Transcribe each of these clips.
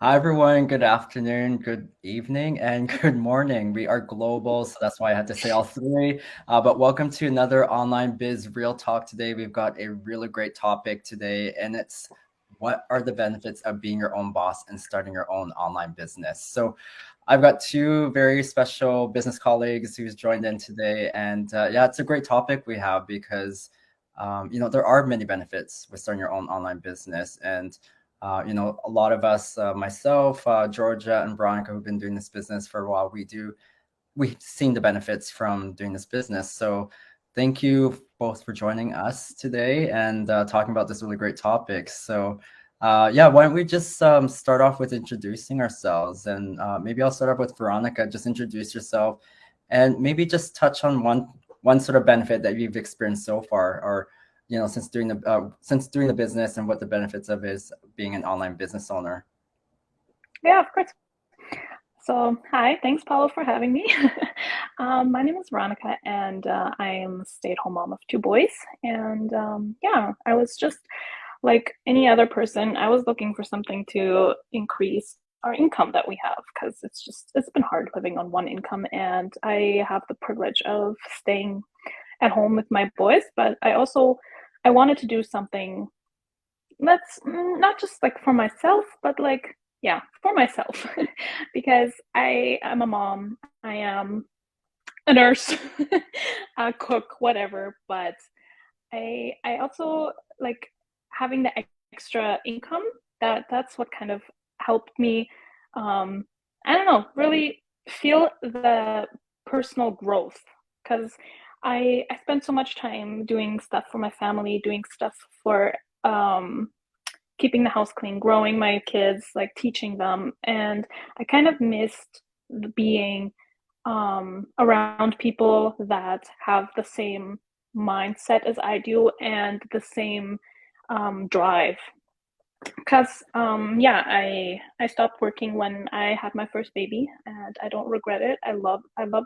Hi, everyone. Good afternoon, good evening, and good morning. We are global, so that's why I had to say all three. But welcome to another Online Biz Real Talk today. We've got a really great topic today, and it's what are the benefits of being your own boss and starting your own online business? So I've got two very special business colleagues who's joined in today, and yeah, it's a great topic we have because there are many benefits with starting your own online business, and a lot of us, myself, Georgia, and Veronica, who've been doing this business for a while, we've seen the benefits from doing this business. So, thank you both for joining us today and talking about this really great topic. So, yeah, why don't we just start off with introducing ourselves, and maybe I'll start off with Veronica. Just introduce yourself, and maybe just touch on one sort of benefit that you've experienced so far, or since doing the business and what the benefits of is being an online business owner. Yeah, of course. So, hi, thanks, Paulo, for having me. My name is Veronica, and I am a stay-at-home mom of two boys. And yeah, I was just like any other person, I was looking for something to increase our income that we have because it's been hard living on one income. And I have the privilege of staying at home with my boys, but I wanted to do something that's not just like for myself, but like, yeah, for myself. Because I am a mom, I am a nurse, a cook, whatever. But I also like having the extra income. That's what kind of helped me. Um, I don't know, really feel the personal growth because I spent so much time doing stuff for my family, doing stuff for um keeping the house clean, growing my kids, like teaching them. And I kind of missed being around people that have the same mindset as I do and the same drive. Because yeah, I stopped working when I had my first baby, and I don't regret it. I love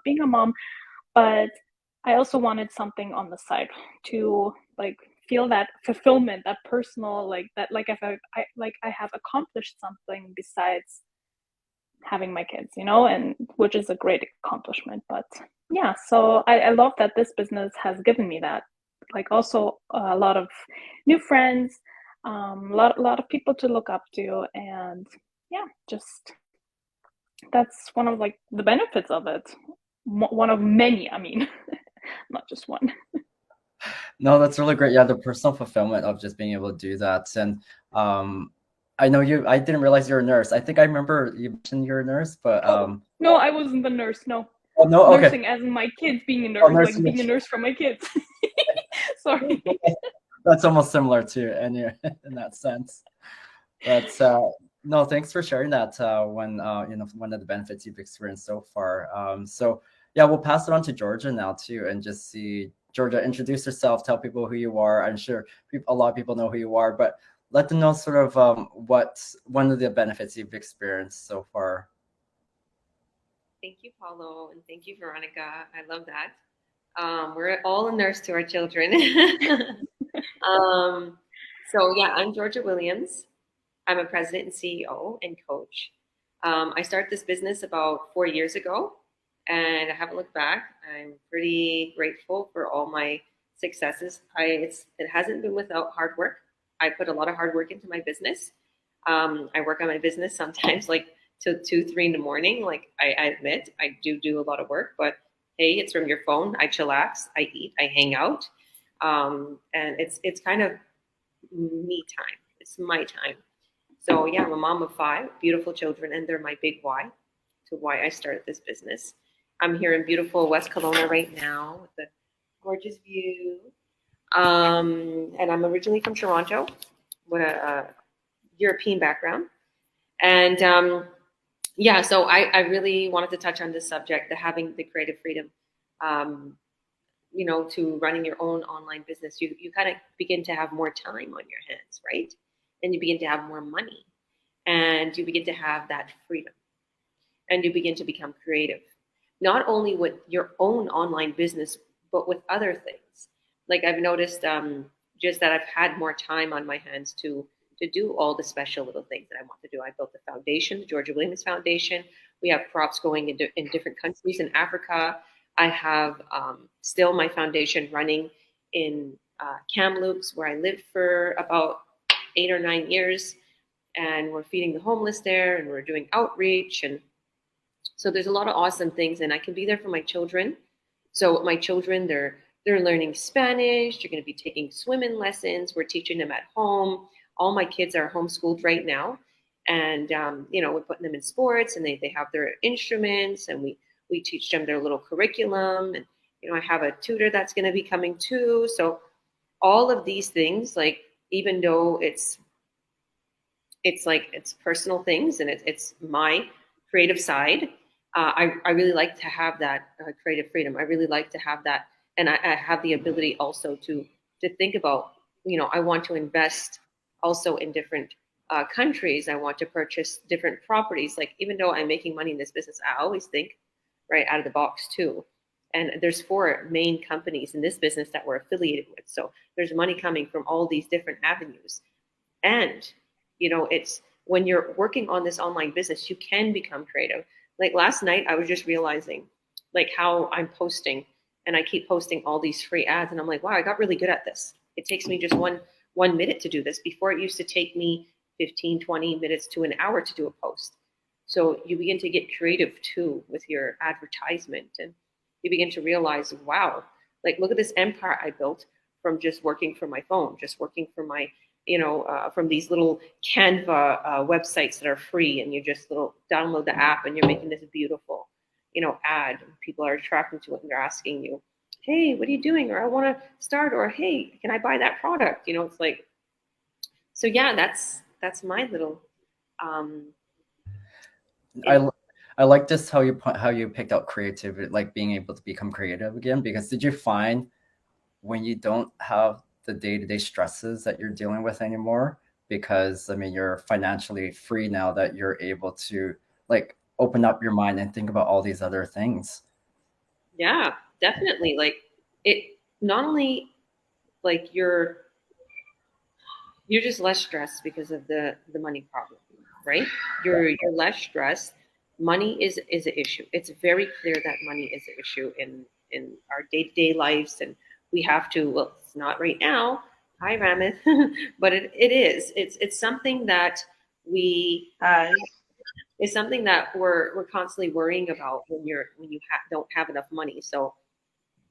being a mom, but I also wanted something on the side to like feel that fulfillment, that personal, like that, like if I have accomplished something besides having my kids, and which is a great accomplishment. But yeah, so I love that this business has given me that, like also a lot of new friends, a lot of people to look up to, and yeah, just that's one of like the benefits of it. One of many, I mean, not just one. No, that's really great. Yeah, the personal fulfillment of just being able to do that. And um, I know I didn't realize you're a nurse. I think I remember you mentioned you're a nurse, but Oh, no, I wasn't the nurse. No, oh no, okay. nursing as in my kids being a Oh, nurse, like nursing. being a nurse for my kids. Sorry. That's almost similar to any in that sense. But no, thanks for sharing that. One of the benefits you've experienced so far. So yeah, we'll pass it on to Georgia now too, and just see Georgia introduce yourself, tell people who you are. I'm sure a lot of people know who you are, but let them know sort of what one of the benefits you've experienced so far. Thank you, Paulo, and thank you, Veronica. I love that. We're all a nurse to our children. um, so, yeah, I'm Georgia Williams. I'm a president and CEO and coach. I started this business about 4 years ago, and I haven't looked back. I'm pretty grateful for all my successes. It hasn't been without hard work. I put a lot of hard work into my business. I work on my business sometimes like till 2, 3 in the morning. Like I admit, I do a lot of work, but hey, it's from your phone. I chillax, I eat, I hang out, and it's kind of me time. It's my time. So yeah, I'm a mom of five beautiful children, and they're my big why to why I started this business. I'm here in beautiful West Kelowna right now with a gorgeous view. And I'm originally from Toronto with a European background. And yeah, so I really wanted to touch on this subject, the having the creative freedom, um, to running your own online business. You kind of begin to have more time on your hands, right? And you begin to have more money, and you begin to have that freedom, and you begin to become creative, not only with your own online business, but with other things. Like I've noticed, just that I've had more time on my hands to do all the special little things that I want to do. I built the foundation, the Georgia Williams Foundation. We have props going in different countries in Africa. I have still my foundation running in Kamloops, where I lived for about 8 or 9 years, and we're feeding the homeless there, and we're doing outreach, and so there's a lot of awesome things, and I can be there for my children. So my children, they're learning Spanish. They're going to be taking swimming lessons. We're teaching them at home. All my kids are homeschooled right now, and we're putting them in sports, and they have their instruments, and we teach them their little curriculum, and I have a tutor that's going to be coming too. So all of these things, like, even though it's personal things, and it's my creative side. I really like to have that creative freedom. I really like to have that, and I have the ability also to think about, I want to invest also in different countries. I want to purchase different properties. Like, even though I'm making money in this business, I always think right out of the box too. And there's 4 main companies in this business that we're affiliated with. So there's money coming from all these different avenues. And, it's when you're working on this online business, you can become creative. Like last night, I was just realizing like how I'm posting, and I keep posting all these free ads, and I'm like, wow, I got really good at this. It takes me just one minute to do this. Before, it used to take me 15, 20 minutes to an hour to do a post. So you begin to get creative too with your advertisement, and you begin to realize, wow, like, look at this empire I built from just working from my phone, just working from my, from these little Canva websites that are free, and you just download the app, and you're making this beautiful, ad. And people are attracted to it, and they're asking you, hey, what are you doing? Or I want to start, or hey, can I buy that product? It's like, so yeah, that's my little. I like this how you picked out creativity, like being able to become creative again. Because did you find when you don't have the day-to-day stresses that you're dealing with anymore, because I mean you're financially free now, that you're able to like open up your mind and think about all these other things? Yeah, definitely. Like, it not only, like, you're just less stressed because of the money problem, right? You're less stressed. Money is an issue. It's very clear that money is an issue in our day-to-day lives, and we have to, well, it's not right now. Hi, Ramith. But it is. It's something that we it's something that we're constantly worrying about when you don't have enough money. So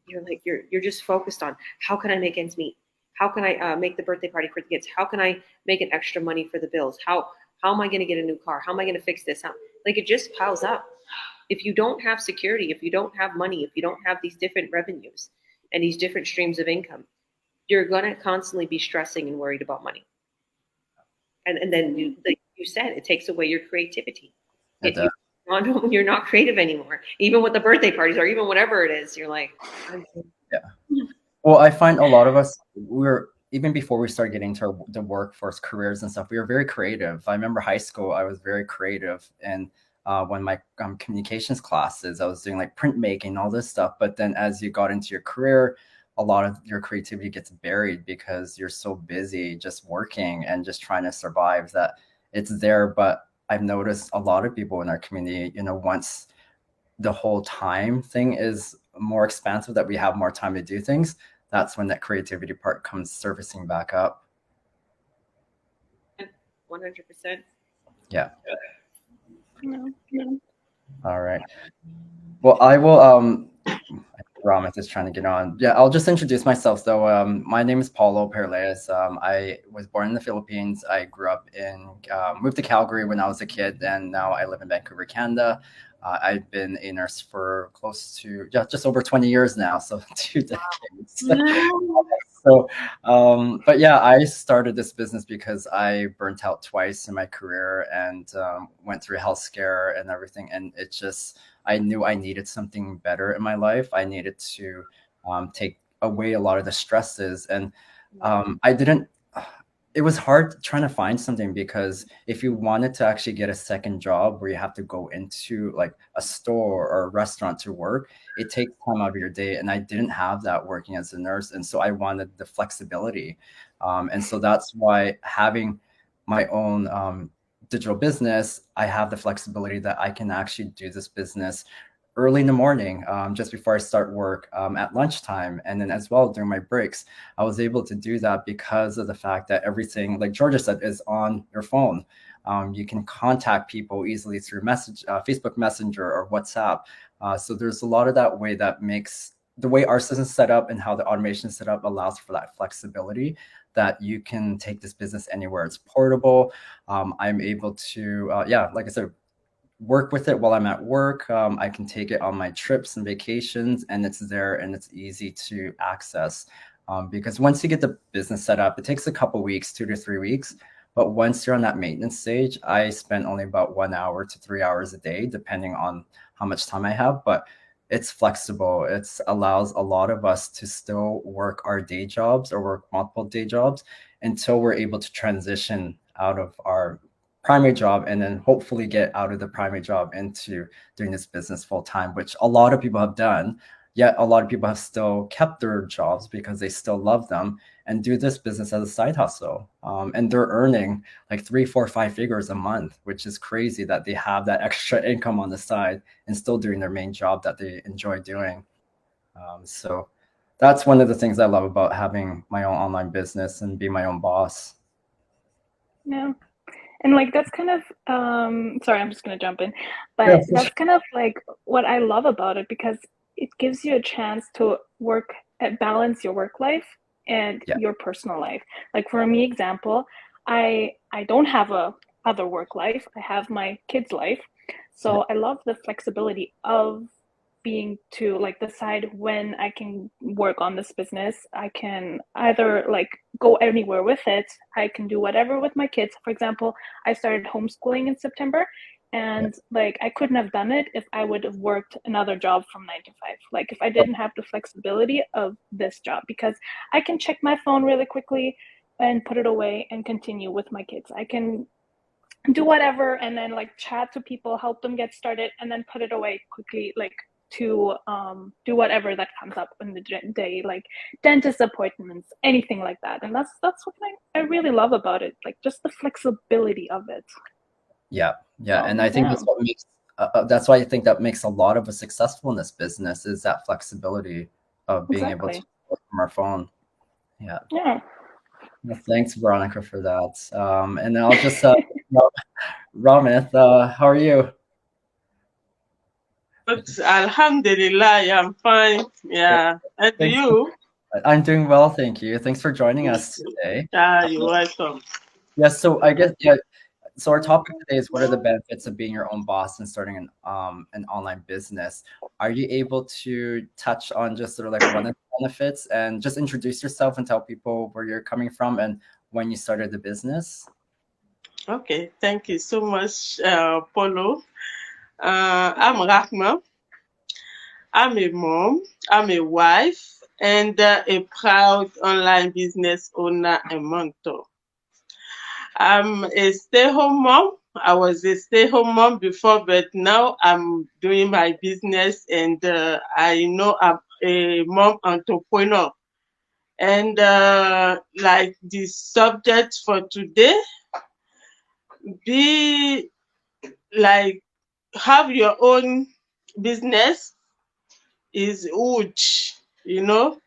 you're just focused on, how can I make ends meet? How can I make the birthday party for the kids? How can I make an extra money for the bills? How am I going to get a new car? How am I going to fix this? Like, it just piles up. If you don't have security, if you don't have money, if you don't have these different revenues and these different streams of income, you're going to constantly be stressing and worried about money. And then like you said, it takes away your creativity. You're not creative anymore. Even with the birthday parties, or even whatever it is, you're like, Yeah. Well, I find a lot of us, we're even before we start getting to the workforce careers and stuff, we were very creative. I remember high school, I was very creative, and when my communications classes, I was doing like printmaking, all this stuff. But then as you got into your career, a lot of your creativity gets buried because you're so busy just working and just trying to survive, that it's there. But I've noticed a lot of people in our community, once the whole time thing is more expansive, that we have more time to do things, that's when that creativity part comes surfacing back up. 100%. Yeah. No. All right. Well, I will. Ramit is trying to get on. Yeah, I'll just introduce myself though. My name is Paulo Perles. I was born in the Philippines. I grew up moved to Calgary when I was a kid, and now I live in Vancouver, Canada. I've been a nurse for close to just over 20 years now, so 2 decades. So, but yeah, I started this business because I burnt out twice in my career, and went through health scare and everything. And I knew I needed something better in my life. I needed to take away a lot of the stresses. And I didn't, it was hard trying to find something, because if you wanted to actually get a second job where you have to go into like a store or a restaurant to work, it takes time out of your day. And I didn't have that working as a nurse. And so I wanted the flexibility. And so that's why having my own digital business, I have the flexibility that I can actually do this business early in the morning, just before I start work, at lunchtime, and then as well during my breaks. I was able to do that because of the fact that everything, like Georgia said, is on your phone. You can contact people easily through Facebook Messenger or WhatsApp. So there's a lot of that way that makes the way our system is set up and how the automation is set up allows for that flexibility that you can take this business anywhere. It's portable. I'm able to, yeah, like I said, work with it while I'm at work. I can take it on my trips and vacations, and it's there and it's easy to access. Because once you get the business set up, it takes a couple weeks, 2 to 3 weeks. But once you're on that maintenance stage, I spend only about 1 hour to 3 hours a day, depending on how much time I have. But it's flexible. It allows a lot of us to still work our day jobs or work multiple day jobs until we're able to transition out of our primary job and then hopefully get out of the primary job into doing this business full time, which a lot of people have done. Yet a lot of people have still kept their jobs because they still love them and do this business as a side hustle. And they're earning like 3, 4, 5 figures a month, which is crazy that they have that extra income on the side and still doing their main job that they enjoy doing. So that's one of the things I love about having my own online business and be my own boss. Yeah. And like that's kind of sorry, I'm just gonna jump in, but Yeah, for that's kind of like what I love about it because it gives you a chance to work balance your work life and yeah, your personal life. Like for me, example, I don't have a other work life. I have my kids' life. yeah, So I love the flexibility of being to like decide when I can work on this business. I can either like go anywhere with it. I can do whatever with my kids. For example, I started homeschooling in September yeah. and like I couldn't have done it if I would have worked another job from 9 to 5. Like if I didn't have the flexibility of this job because I can check my phone really quickly and put it away and continue with my kids. I can do whatever and then like chat to people, help them get started, and then put it away quickly, like to do whatever that comes up in the day, like dentist appointments, anything like that. And that's what I really love about it, like just the flexibility of it. Yeah, yeah, So and I think yeah, that's what makes that's why I think that makes a lot of us successful in this business is that flexibility of being able to exactly. work from our phone. Yeah. Yeah. Well, thanks, Veronica, for that. And then I'll just Ramith, how are you? But Alhamdulillah, I'm fine. Yeah. And Thanks. you? I'm doing well, thank you. Thanks for joining us today. Yeah, you're welcome. Yes, so I guess yeah. So our topic today is what are the benefits of being your own boss and starting an online business? Are you able to touch on just sort of like one of the benefits and just introduce yourself and tell people where you're coming from and when you started the business? Okay, thank you so much, Polo. I'm Rahma. I'm a mom, I'm a wife, and a proud online business owner and mentor. I'm a stay-home mom. I was a stay-home mom before, but now I'm doing my business, and I know I'm a mom entrepreneur. And like the subject for today, be like have your own business is huge, you know.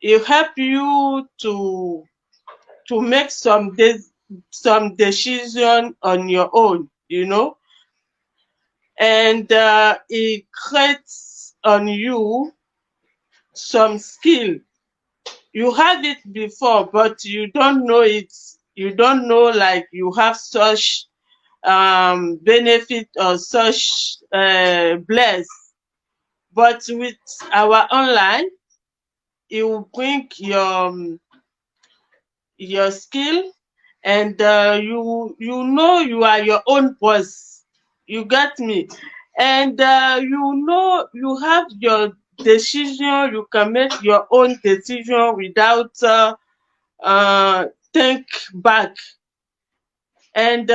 It help you to make some decision on your own, you know, and it creates on you some skill. You had it before, but you don't know it. You don't know like you have such benefit or such bless. But with our online, it will bring your skill, and you know you are your own boss. You get me? And you know you have your decision. You can make your own decision without think back. And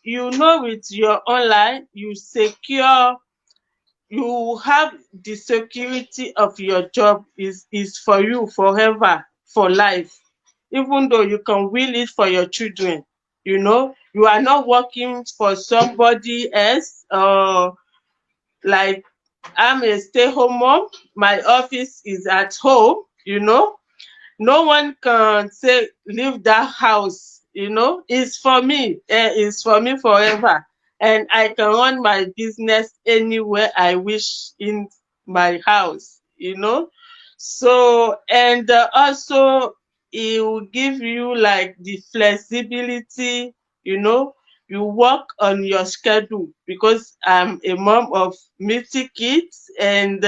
you know with your online, you have the security of your job is for you forever, for life, even though you can will it for your children. You know, you are not working for somebody else. Like I'm a stay-home mom. My office is at home. You know, no one can say leave that house. You know, it's for me. It's for me forever, and I can run my business anywhere I wish in my house. You know, so and also it will give you like the flexibility. You know, you work on your schedule because I'm a mom of multi kids, and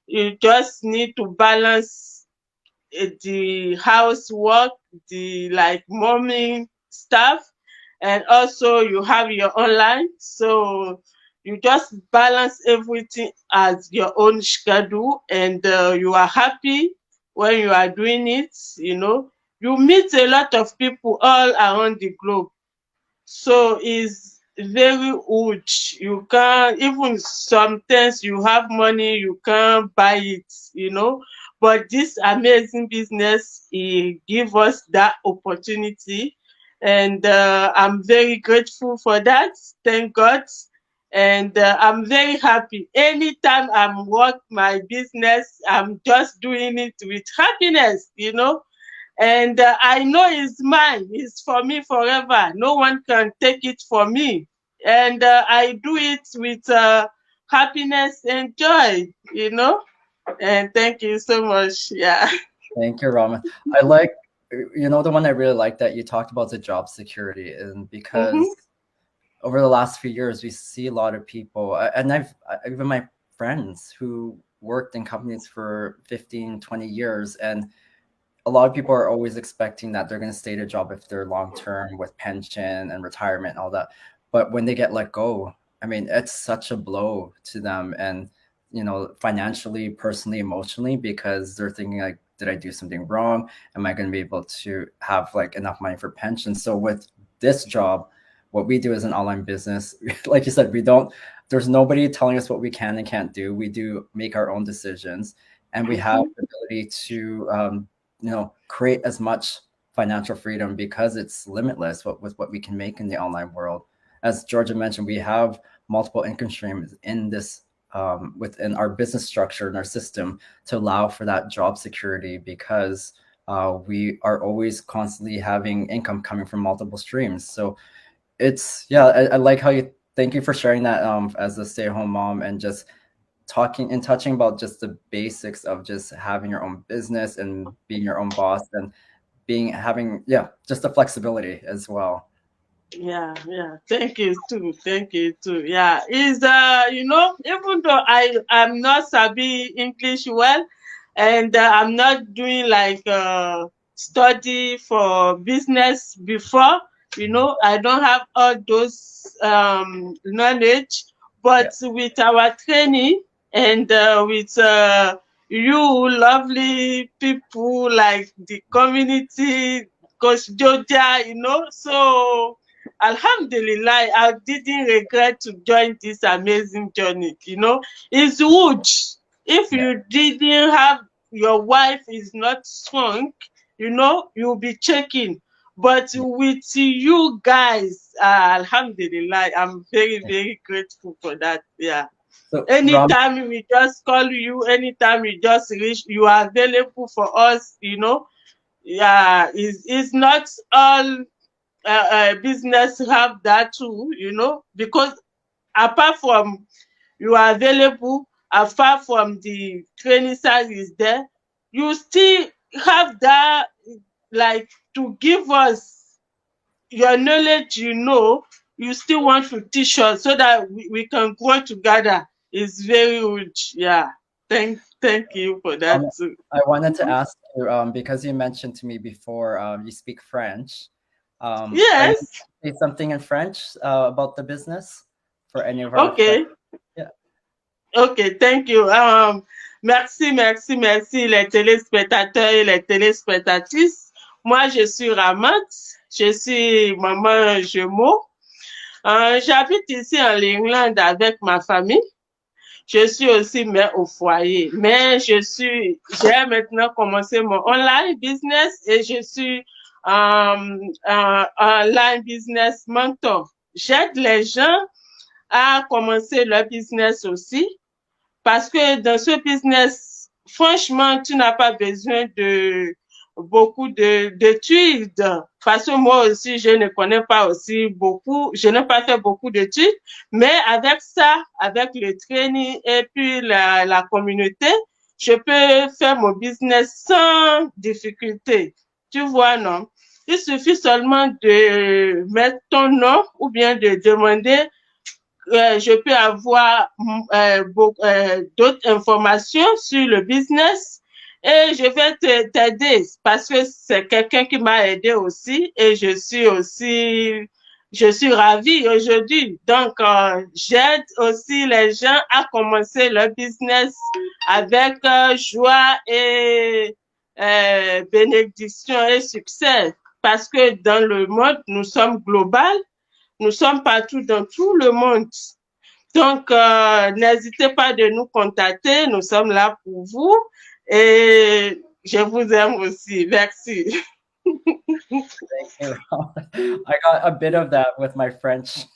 you just need to balance the housework, the like morning stuff, and also you have your online. So you just balance everything as your own schedule, and you are happy when you are doing it. You know, you meet a lot of people all around the globe, so it's very huge. You can't even sometimes you have money, you can't buy it, you know. But this amazing business, it give us that opportunity, and I'm very grateful for that. Thank God, and I'm very happy. Anytime I'm work my business, I'm just doing it with happiness, you know, and I know it's mine. It's for me forever. No one can take it from me. And I do it with happiness and joy, you know. And thank you so much. Yeah. Thank you, Raman. I like, the one I really like that you talked about the job security, and Mm-hmm. because over the last few years, we see a lot of people, and even my friends who worked in companies for 15, 20 years, and a lot of people are always expecting that they're going to stay at a job if they're long term with pension and retirement and all that. But when they get let go, I mean, it's such a blow to them, and financially, personally, emotionally, because they're thinking like, did I do something wrong? Am I going to be able to have like enough money for pension? So with this job, what we do as an online business, like you said, there's nobody telling us what we can and can't do. We do make our own decisions, and we have the ability to create as much financial freedom because it's limitless with what we can make in the online world. As Georgia mentioned, we have multiple income streams in this within our business structure and our system to allow for that job security, because we are always constantly having income coming from multiple streams. So I like how you thank you for sharing that as a stay-at-home mom, and just touching about just the basics of just having your own business and being your own boss, and having just the flexibility as well. Yeah. Thank you too. Thank you too. Yeah. Is even though I'm not sabi English well, and I'm not doing like study for business before, I don't have all those knowledge, but with our training, and with you lovely people like the community, Coach Georgia, so Alhamdulillah, I didn't regret to join this amazing journey. It's huge. If you didn't have your wife is not strong, you'll be checking. But with you guys, Alhamdulillah, I'm very, very grateful for that. Yeah. So Anytime we just call you, anytime we just reach, you are available for us. Yeah, it's not all business have that too, because apart from you are available, apart from the training service there, you still have that, like, to give us your knowledge, you still want to teach us so that we can grow together. It's very huge. Yeah. Thank you for that too. I wanted to ask you, because you mentioned to me before, you speak French. Are you Yes. able to say something in French about the business for any of our Okay. friends? Yeah. Okay, thank you. Merci les téléspectateurs et les téléspectatrices. Moi, je suis Ramat, je suis maman jumeau. J'habite ici en Irlande avec ma famille. Je suis aussi mère au foyer, mais j'ai maintenant commencé mon online business et je suis online business mentor. J'aide les gens à commencer leur business aussi parce que dans ce business, franchement, tu n'as pas besoin de beaucoup d'études parce que moi aussi, je ne connais pas aussi beaucoup, je n'ai pas fait beaucoup d'études, mais avec ça, avec le training et puis la communauté, je peux faire mon business sans difficulté. Tu vois, non? Il suffit seulement de mettre ton nom ou bien de demander je peux avoir d'autres informations sur le business et je vais t'aider parce que c'est quelqu'un qui m'a aidé aussi et je suis ravie aujourd'hui. Donc, j'aide aussi les gens à commencer leur business avec joie et bénédiction et succès parce que dans le monde, nous sommes global. Nous sommes partout dans tout le monde. Donc, n'hésitez pas de nous contacter. Nous sommes là pour vous. Et je vous aime aussi. Merci. Thank you. I got a bit of that with my French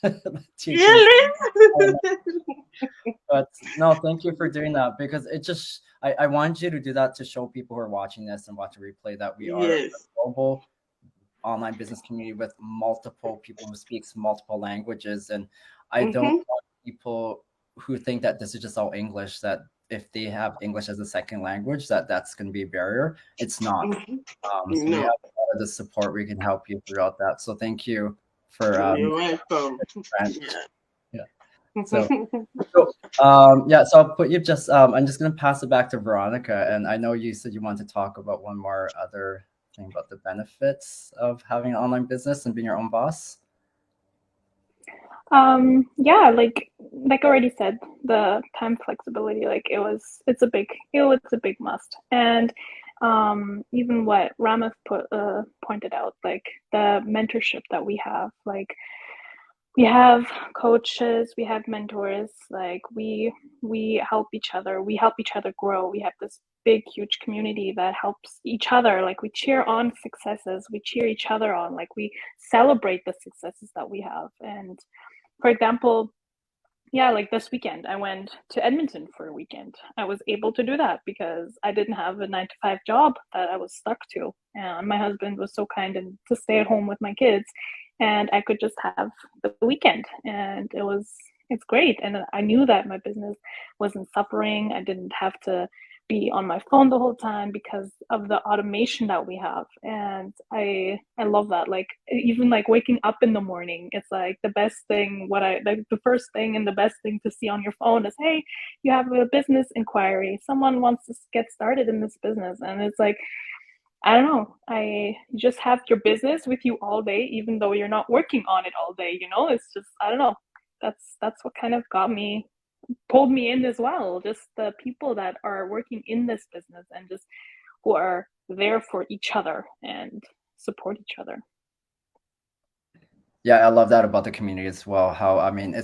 teachers. Really? But no, thank you for doing that because it just, I want you to do that to show people who are watching this and watch the replay that we are a Yes. global online business community with multiple people who speaks multiple languages. And I don't want people who think that this is just all English, that if they have English as a second language, that's going to be a barrier. It's not. So we No. have a lot of the support. We can help you throughout that. So thank you for You're welcome. yeah. So so I'll put you just I'm just gonna pass it back to Veronica. And I know you said you want to talk about one more other thing about the benefits of having an online business and being your own boss. Yeah, like I already said, the time flexibility, like it's a big must. And even what Ramath pointed out, like the mentorship that we have, like we have coaches, we have mentors, like we help each other, grow. We have this big huge community that helps each other, like we cheer on successes, we cheer each other on, like we celebrate the successes that we have. And for example, yeah, like this weekend, I went to Edmonton for a weekend. I was able to do that because I didn't have a 9-to-5 job that I was stuck to. And my husband was so kind and to stay at home with my kids, and I could just have the weekend. And it's great. And I knew that my business wasn't suffering. I didn't have to be on my phone the whole time because of the automation that we have. And I love that. Like even like waking up in the morning, it's like the best thing, the first thing and the best thing to see on your phone is, hey, you have a business inquiry, someone wants to get started in this business. And it's like, I don't know, you just have your business with you all day, even though you're not working on it all day, it's just, I don't know, that's what kind of pulled me in as well. Just the people that are working in this business and just who are there for each other and support each other. Yeah, I love that about the community as well. How, I mean,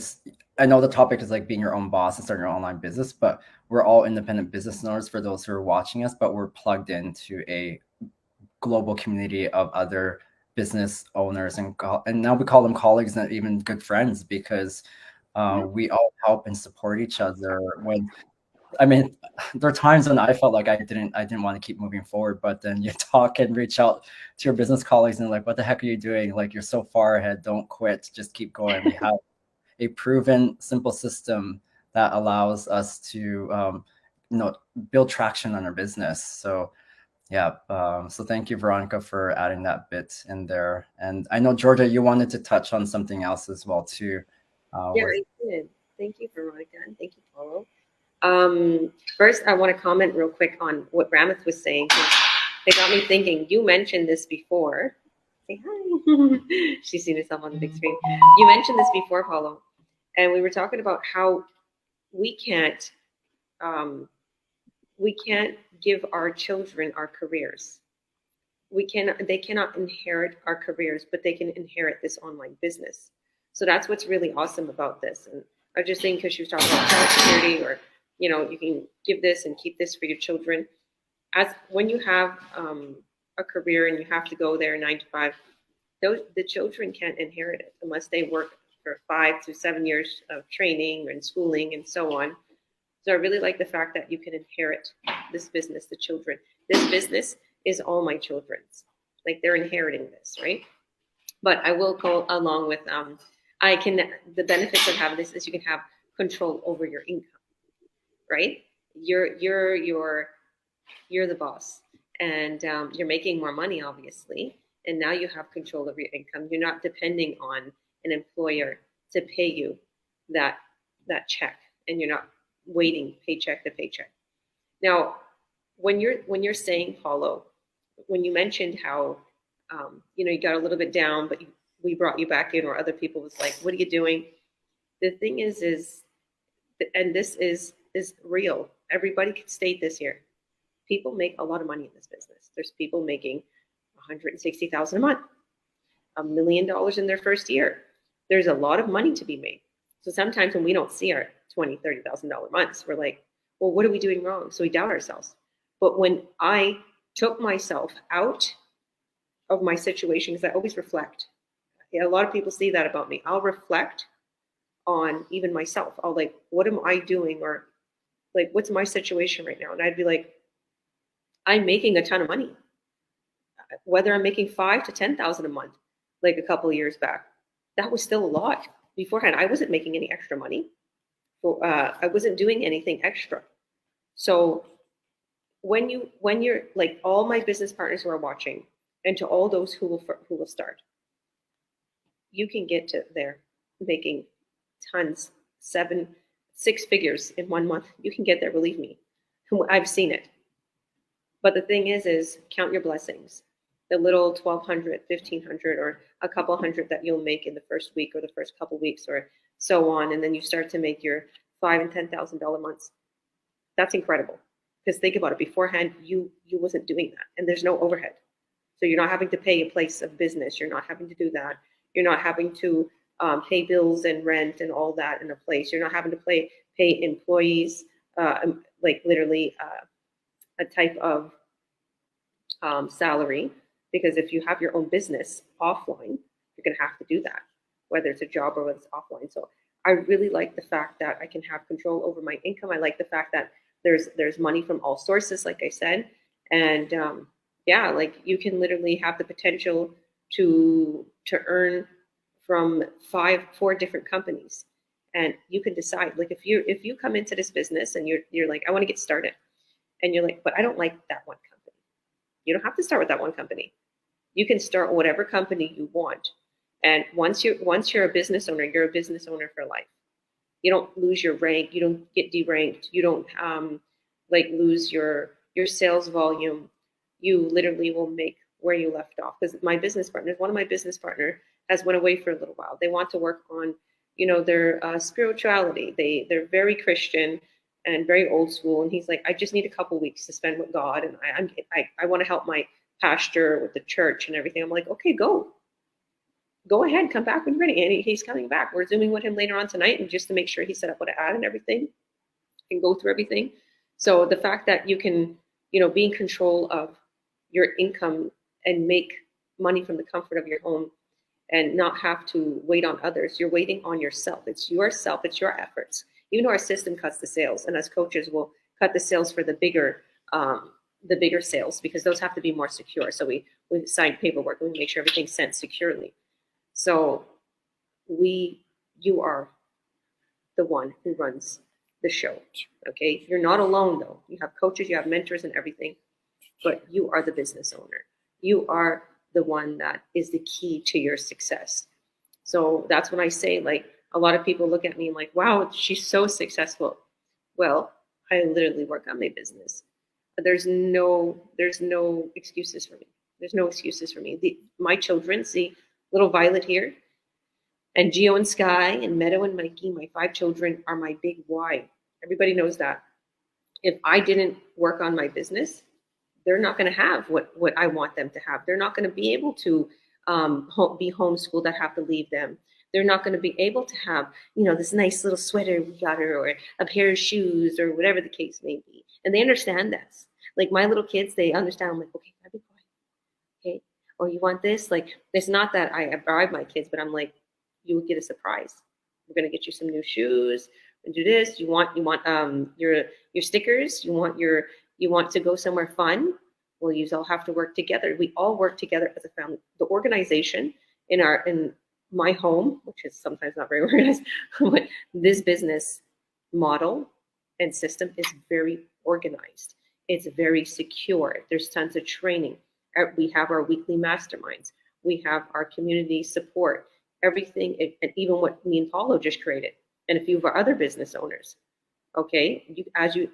I know the topic is like being your own boss and starting your online business, but we're all independent business owners for those who are watching us, but we're plugged into a global community of other business owners, and now we call them colleagues and even good friends, because we all help and support each other. There are times when I felt like I didn't want to keep moving forward, but then you talk and reach out to your business colleagues and they're like, what the heck are you doing? Like, you're so far ahead. Don't quit. Just keep going. We have a proven, simple system that allows us to, build traction on our business. So yeah. So thank you, Veronica, for adding that bit in there. And I know, Georgia, you wanted to touch on something else as well too. I did. Thank you, Veronica, and thank you, Paulo. First, I want to comment real quick on what Ramath was saying. It got me thinking. You mentioned this before. Say hi. She's seen herself on the big screen. You mentioned this before, Paulo, and we were talking about how we can't give our children our careers. They cannot inherit our careers, but they can inherit this online business. So that's what's really awesome about this. And I was just saying, because she was talking about child security, or you can give this and keep this for your children. As when you have a career and you have to go there 9 to 5, the children can't inherit it unless they work for 5 to 7 years of training and schooling and so on. So I really like the fact that you can inherit this business, the children. This business is all my children's. Like they're inheriting this, right? But I will go along with the benefits of having this is you can have control over your income, right? You're the boss, and you're making more money, obviously, and now you have control of your income. You're not depending on an employer to pay you that check, and you're not waiting paycheck to paycheck. Now, when you're saying, Paulo, when you mentioned how you got a little bit down, but we brought you back in, or other people was like, "What are you doing?" The thing is, and this is real. Everybody can state this here. People make a lot of money in this business. There's people making $160,000 a month, $1 million in their first year. There's a lot of money to be made. So sometimes when we don't see our $20,000, $30,000 months, we're like, well, what are we doing wrong? So we doubt ourselves. But when I took myself out of my situation, because I always reflect. A lot of people see that about me. I'll reflect on even myself. I'll like, what am I doing? Or like, what's my situation right now? And I'd be like, I'm making a ton of money. Whether I'm making $5,000 to $10,000 a month, like a couple of years back, that was still a lot. Beforehand, I wasn't making any extra money. I wasn't doing anything extra. So when you're like, all my business partners who are watching, and to all those who will start, you can get to there making tons, 6 figures in 1 month. You can get there, believe me. I've seen it. But the thing is count your blessings. The little 1,200, 1,500, or a couple hundred that you'll make in the first week or the first couple weeks or so on, and then you start to make your $5,000 and $10,000 months. That's incredible. Because think about it. Beforehand, you wasn't doing that, and there's no overhead. So you're not having to pay a place of business. You're not having to do that. You're not having to pay bills and rent and all that in a place. You're not having to pay employees, like literally a type of salary. Because if you have your own business offline, you're going to have to do that, whether it's a job or whether it's offline. So I really like the fact that I can have control over my income. I like the fact that there's money from all sources, like I said. And yeah, like you can literally have the potential to earn from 4 different companies, and you can decide. Like if you come into this business and you're like, I want to get started, and you're like, but I don't like that one company. You don't have to start with that one company. You can start whatever company you want, and once you're a business owner, you're a business owner for life. You don't lose your rank. You don't get deranked. You don't like lose your sales volume. You literally will make where you left off. Because one of my business partner has went away for a little while. They want to work on, their spirituality. They're very Christian and very old school. And he's like, I just need a couple weeks to spend with God, and I want to help my pastor with the church and everything. I'm like, okay, go ahead, come back when you're ready. And he's coming back. We're Zooming with him later on tonight, and just to make sure he set up what to add and everything, and go through everything. So the fact that you can, be in control of your income and make money from the comfort of your home and not have to wait on others. You're waiting on yourself. It's yourself. It's your efforts. Even though our system cuts the sales, and as coaches, we'll cut the sales for the bigger sales, because those have to be more secure. So we sign paperwork. We make sure everything's sent securely. So you are the one who runs the show. Okay, you're not alone though. You have coaches, you have mentors, and everything, but you are the business owner. You are the one that is the key to your success. So that's when I say, like, a lot of people look at me and like, wow, she's so successful. Well, I literally work on my business. There's no excuses for me. There's no excuses for me. My children, see little Violet here, and Geo and Sky and Meadow and Mikey, my 5 children are my big why. Everybody knows that. If I didn't work on my business, they're not going to have what I want them to have. They're not going to be able to be homeschooled. I have to leave them. They're not going to be able to have, this nice little sweater we got her, or a pair of shoes, or whatever the case may be. And they understand that. Like my little kids, they understand. I'm like, okay, gotta be quiet. oh, you want this? Like, it's not that I bribe my kids, but I'm like, you will get a surprise. We're gonna get you some new shoes and do this. You want your stickers. You want to go somewhere fun. Well, you all have to work together. We all work together as a family. The organization in my home, which is sometimes not very organized, but this business model and system is very organized. It's very secure. There's tons of training. We have our weekly masterminds. We have our community support. Everything, and even what me and Paulo just created, and a few of our other business owners. Okay,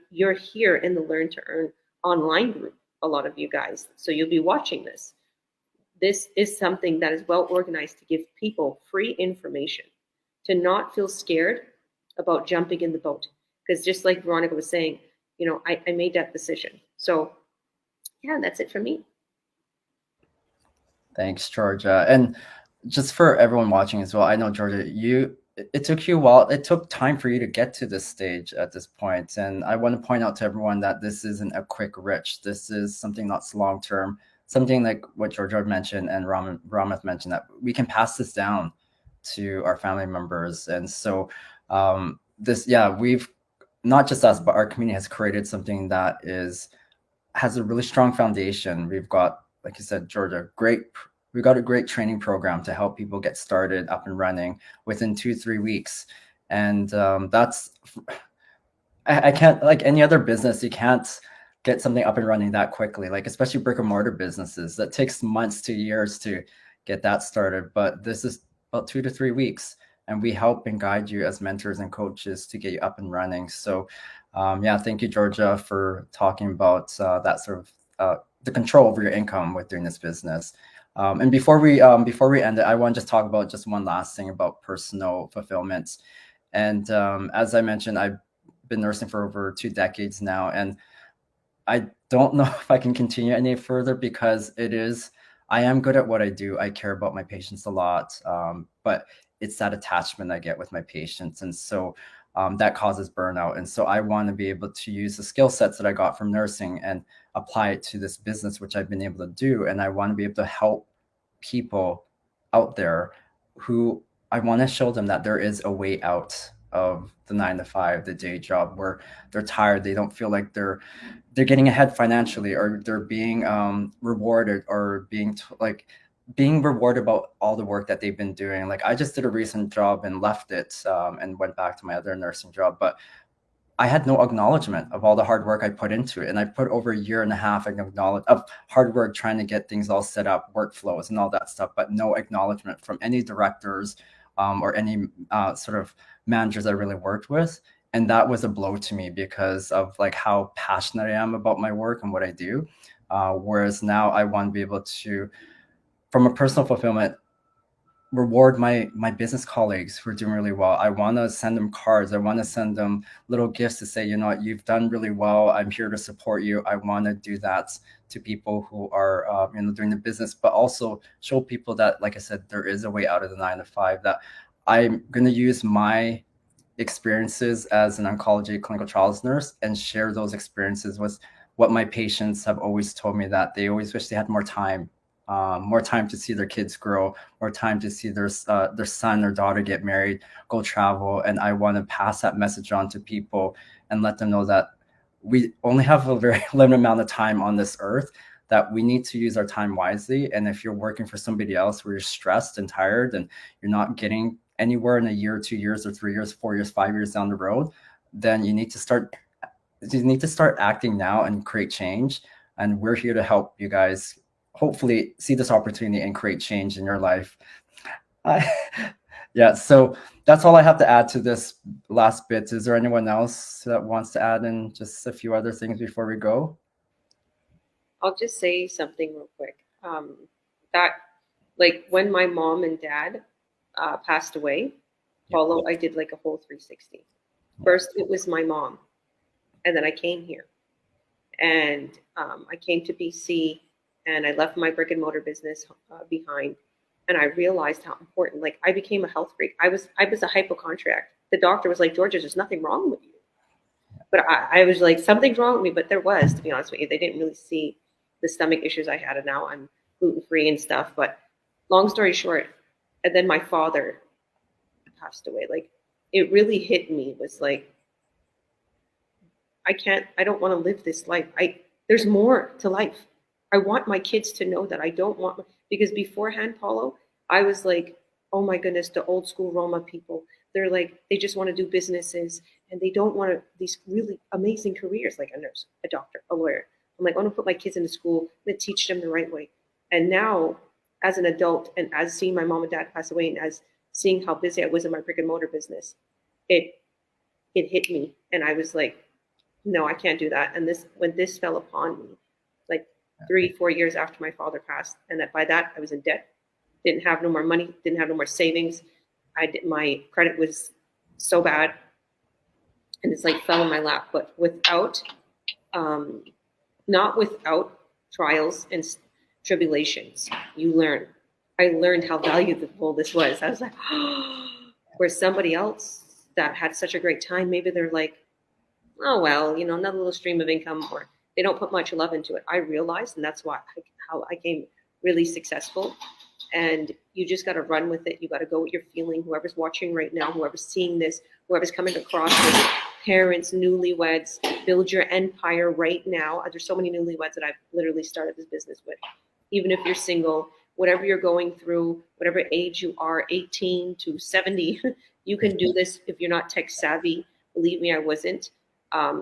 you're here in the Learn to Earn online group. A lot of you guys, so you'll be watching this. This is something that is well organized to give people free information, to not feel scared about jumping in the boat. Because just like Veronica was saying, I made that decision. So yeah, that's it for me. Thanks, Georgia. And just for everyone watching as well, I know, Georgia, it took you a while. It took time for you to get to this stage at this point. And I want to point out to everyone that this isn't a quick rich. This is something that's long-term, something like what Georgia mentioned and Rameth mentioned, that we can pass this down to our family members. And so we've, not just us, but our community has created something that has a really strong foundation. We've got, like you said, Georgia, we've got a great training program to help people get started up and running within 2-3 weeks. And I can't, like any other business, you can't get something up and running that quickly, like especially brick and mortar businesses. That takes months to years to get that started. But this is about 2 to 3 weeks. And we help and guide you as mentors and coaches to get you up and running. So thank you, Georgia, for talking about that sort of the control over your income with doing this business. And before we end it, I want to just talk about just one last thing about personal fulfillment. And as I mentioned, I've been nursing for over 2 decades now, and I don't know if I can continue any further because I am good at what I do. I care about my patients a lot, but it's that attachment I get with my patients. And so that causes burnout. And so I want to be able to use the skill sets that I got from nursing and apply it to this business, which I've been able to do. And I want to be able to help people out there who I want to show them that there is a way out of the 9-to-5, the day job, where they're tired. They don't feel like they're getting ahead financially, or they're being rewarded, or being rewarded about all the work that they've been doing. Like I just did a recent job and left it and went back to my other nursing job, but I had no acknowledgement of all the hard work I put into it. And I put over 1.5 years of hard work trying to get things all set up, workflows and all that stuff, but no acknowledgement from any directors or any sort of managers I really worked with. And that was a blow to me because of like how passionate I am about my work and what I do. Whereas now I want to be able to, from a personal fulfillment, reward my business colleagues who are doing really well. I want to send them cards. I want to send them little gifts to say, you've done really well. I'm here to support you. I want to do that to people who are, doing the business, but also show people that, like I said, there is a way out of the 9-to-5, that I'm going to use my experiences as an oncology clinical trials nurse and share those experiences with what my patients have always told me, that they always wish they had more time to see their kids grow, more time to see their son or daughter get married, go travel. And I want to pass that message on to people and let them know that we only have a very limited amount of time on this earth, that we need to use our time wisely. And if you're working for somebody else where you're stressed and tired and you're not getting anywhere in a year, 2 years, or 3 years, 4 years, 5 years down the road, then you need to start acting now and create change. And we're here to help you guys hopefully see this opportunity and create change in your life. So that's all I have to add to this last bit. Is there anyone else that wants to add in just a few other things before we go? I'll just say something real quick. That, like, when my mom and dad passed away, Paulo, I did like a whole 360. First, it was my mom, and then I came here, and I came to BC, and I left my brick and mortar business behind, and I realized how important. Like, I became a health freak. I was a hypochondriac. The doctor was like, Georgia, there's nothing wrong with you. But I was like, something's wrong with me. But there was, to be honest with you, they didn't really see the stomach issues I had, and now I'm gluten-free and stuff. But long story short, and then my father passed away. Like, it really hit me. It was like, I don't want to live this life. There's more to life. I want my kids to know that. I don't want, because beforehand, Paulo, I was like, oh my goodness, the old school Roma people. They're like, they just want to do businesses and they don't want these really amazing careers like a nurse, a doctor, a lawyer. I'm like, I want to put my kids into school and teach them the right way. And now, as an adult, and as seeing my mom and dad pass away, and as seeing how busy I was in my brick and mortar business, it hit me, and I was like, no, I can't do that. And when this fell upon me, like 3-4 years after my father passed, and that by that I was in debt, didn't have no more money, didn't have no more savings. My credit was so bad, and it's like fell in my lap. But not without trials and tribulations, you learn. I learned how valuable this was. I was like, where somebody else that had such a great time, maybe they're like, oh, well, another little stream of income, or they don't put much love into it. I realized, and that's how I became really successful. And you just got to run with it. You got to go with your feeling. Whoever's watching right now, whoever's seeing this, whoever's coming across this, parents, newlyweds, build your empire right now. There's so many newlyweds that I've literally started this business with. Even if you're single, whatever you're going through, whatever age you are, 18 to 70, you can do this. If you're not tech savvy, believe me, I wasn't.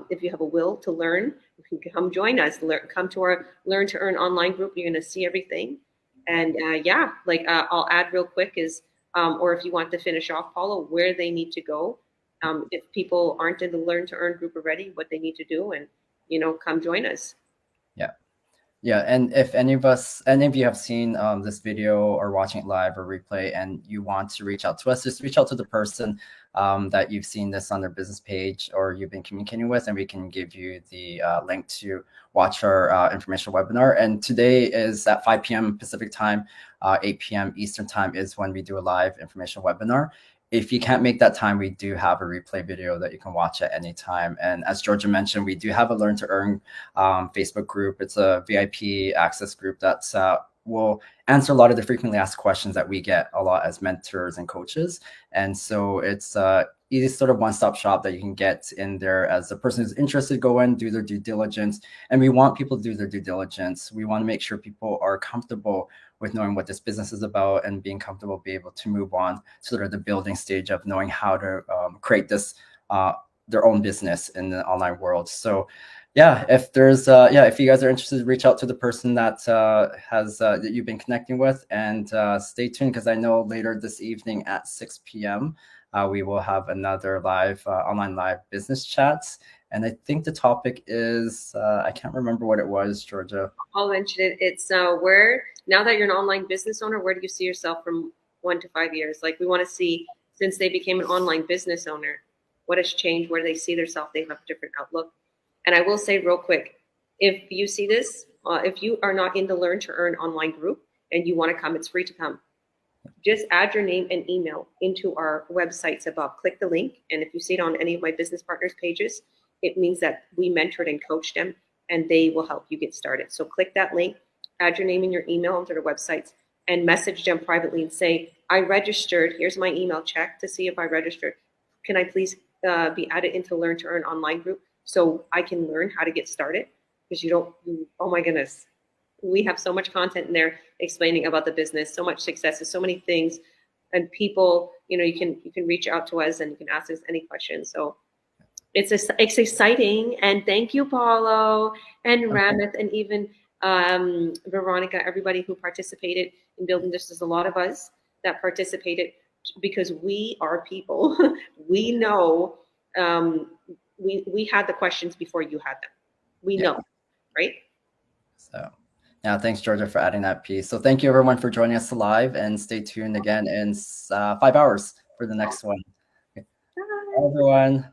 If you have a will to learn, you can come join us. Come to our Learn to Earn online group. You're going to see everything. And I'll add real quick is, or if you want to finish off, Paula, where they need to go. If people aren't in the Learn to Earn group already, what they need to do, and come join us. Yeah, and if any of you have seen this video or watching it live or replay, and you want to reach out to us, just reach out to the person that you've seen this on their business page or you've been communicating with, and we can give you the link to watch our informational webinar. And today is at 5 p.m. Pacific time, 8 p.m. Eastern time is when we do a live informational webinar. If you can't make that time, we do have a replay video that you can watch at any time. And as Georgia mentioned, we do have a Learn to Earn Facebook group. It's a VIP access group that will answer a lot of the frequently asked questions that we get a lot as mentors and coaches. And so it's easy sort of one-stop shop that you can get in there as a person who's interested, go in, do their due diligence. And we want people to do their due diligence. We want to make sure people are comfortable with knowing what this business is about and being comfortable, be able to move on to sort of the building stage of knowing how to create this, their own business in the online world. So yeah, if there's, if you guys are interested, reach out to the person that that you've been connecting with, and stay tuned, because I know later this evening at 6 p.m. We will have another live online live business chats. And I think the topic is, I can't remember what it was, Georgia. I'll mention it. It's where, now that you're an online business owner, where do you see yourself from 1 to 5 years? Like, we want to see, since they became an online business owner, what has changed? Where do they see themselves? They have a different outlook. And I will say real quick, if you see this, if you are not in the Learn to Earn online group and you want to come, it's free to come. Just add your name and email into our websites above. Click the link. And if you see it on any of my business partners pages, it means that we mentored and coached them, and they will help you get started. So click that link, add your name and your email onto their websites, and message them privately and say, I registered. Here's my email. Check to see if I registered. Can I please be added into Learn to Earn online group so I can learn how to get started? Because oh my goodness, we have so much content in there explaining about the business, so much successes, so many things, and people, you can reach out to us and you can ask us any questions. So it's exciting. And thank you, Paulo and Ramith, and even Veronica, everybody who participated in building this. There's a lot of us that participated because we are people. We know, we had the questions before you had them. We know, right? So yeah, thanks, Georgia, for adding that piece. So thank you, everyone, for joining us live, and stay tuned again in 5 hours for the next one. Okay. Bye, everyone.